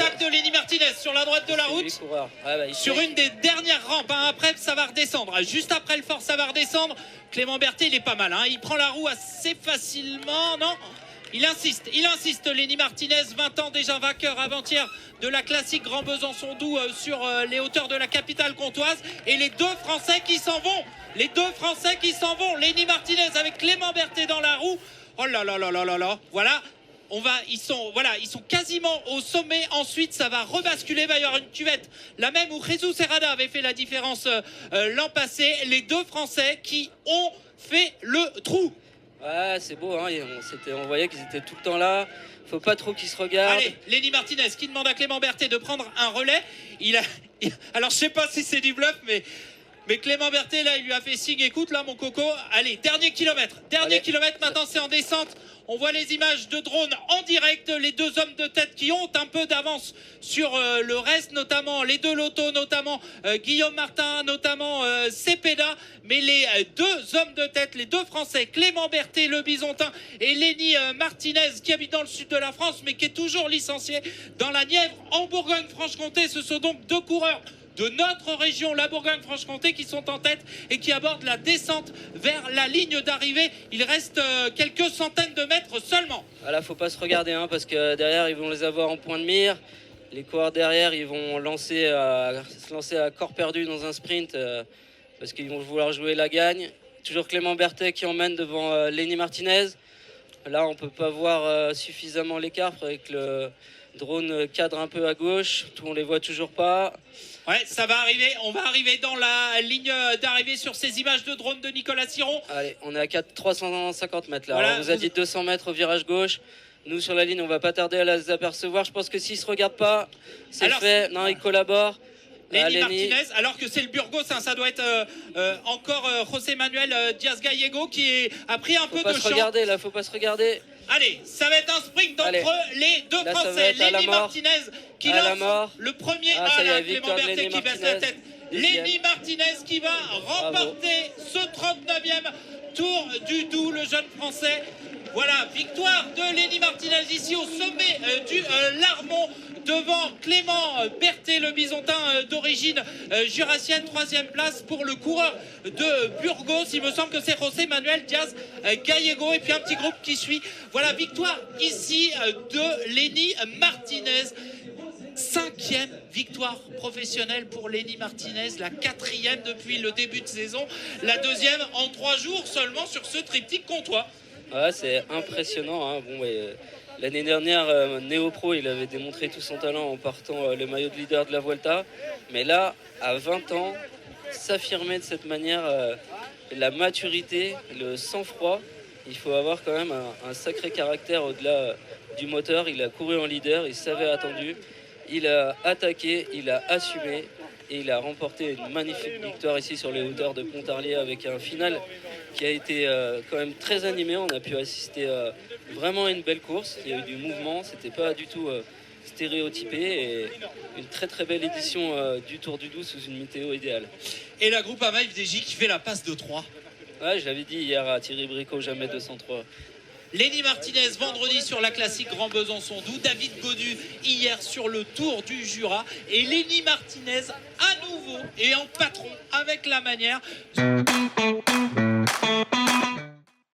Attaque de Lenny Martinez sur la droite de la route. Sur une des dernières rampes. Après, ça va redescendre. Juste après le fort, ça va redescendre. Clément Berthet, il est pas mal. Il prend la roue assez facilement. Non, il insiste. Lenny Martinez, 20 ans déjà vainqueur avant-hier de la classique Grand Besançon-Doubs sur les hauteurs de la capitale comtoise. Et les deux Français qui s'en vont. Lenny Martinez avec Clément Berthet dans la roue. Oh là là là là là là. Voilà. Ils sont quasiment au sommet. Ensuite, ça va rebasculer. Il va y avoir une cuvette, la même où Jesus Herrada avait fait la différence l'an passé. Les deux Français qui ont fait le trou. Ouais, c'est beau, hein. On voyait qu'ils étaient tout le temps là. Faut pas trop qu'ils se regardent. Allez, Lenny Martinez qui demande à Clément Berthet de prendre un relais. Alors, je sais pas si c'est du bluff, mais Clément Berthet, là, il lui a fait signe. Écoute, là, mon coco. Allez, dernier kilomètre. Maintenant, c'est en descente. On voit les images de drone en direct. Les deux hommes de tête qui ont un peu d'avance sur le reste, notamment les deux lotos, notamment Guillaume Martin, notamment Cepeda. Mais les deux hommes de tête, les deux Français, Clément Berthet, le Bisontin, et Lenny Martinez, qui habite dans le sud de la France, mais qui est toujours licencié dans la Nièvre, en Bourgogne-Franche-Comté. Ce sont donc deux coureurs de notre région, la Bourgogne-Franche-Comté, qui sont en tête et qui abordent la descente vers la ligne d'arrivée. Il reste quelques centaines de mètres seulement. Voilà, faut pas se regarder, parce que derrière, ils vont les avoir en point de mire. Les coureurs derrière, ils vont se lancer à corps perdu dans un sprint parce qu'ils vont vouloir jouer la gagne. Toujours Clément Berthet qui emmène devant Lenny Martinez. Là, on peut pas voir suffisamment l'écart avec le drone cadre un peu à gauche. On les voit toujours pas. Ouais, ça va arriver. On va arriver dans la ligne d'arrivée sur ces images de drone de Nicolas Siron. Allez, on est à 350 mètres là. Voilà, on vous a dit 200 mètres au virage gauche. Nous, sur la ligne, on va pas tarder à les apercevoir. Je pense que s'ils se regardent pas, c'est fait. Non, ils collaborent. Lenny Martinez, alors que c'est le Burgos, ça doit être encore José Manuel Diaz Gallego qui a pris un peu de champ. Faut pas se regarder. Allez, ça va être un sprint entre les deux Français. Lenny Martinez qui lance le premier Clément Berthet qui baisse la tête. Lenny Martinez qui va remporter ce 39e Tour du Doubs, le jeune Français. Voilà, victoire de Lenny Martinez ici au sommet du Larmont devant Clément Berthet, le Bisontin d'origine jurassienne. 3e place pour le coureur de Burgos. Il me semble que c'est José Manuel Diaz Gallego et puis un petit groupe qui suit. Voilà, victoire ici de Lenny Martinez. 5e victoire professionnelle pour Lenny Martinez, la 4e depuis le début de saison, la 2e en 3 jours seulement sur ce triptyque comtois. Ouais, c'est impressionnant. L'année dernière, Néo-Pro, il avait démontré tout son talent en portant le maillot de leader de la Vuelta. Mais là, à 20 ans, s'affirmer de cette manière, la maturité, le sang-froid, il faut avoir quand même un sacré caractère au-delà du moteur. Il a couru en leader, il savait attendu, il a attaqué, il a assumé et il a remporté une magnifique victoire ici sur les hauteurs de Pontarlier avec un final qui a été quand même très animé. On a pu assister vraiment à une belle course. Il y a eu du mouvement, c'était pas du tout stéréotypé et une très très belle édition du Tour du Doubs sous une météo idéale. Et la Groupama FDJ qui fait la passe de 3. Ouais, je l'avais dit hier à Thierry Bricot, jamais 203. Lenny Martinez vendredi sur la classique Grand Besançon-Doubs, David Gaudu hier sur le Tour du Jura et Lenny Martinez à nouveau et en patron avec la manière.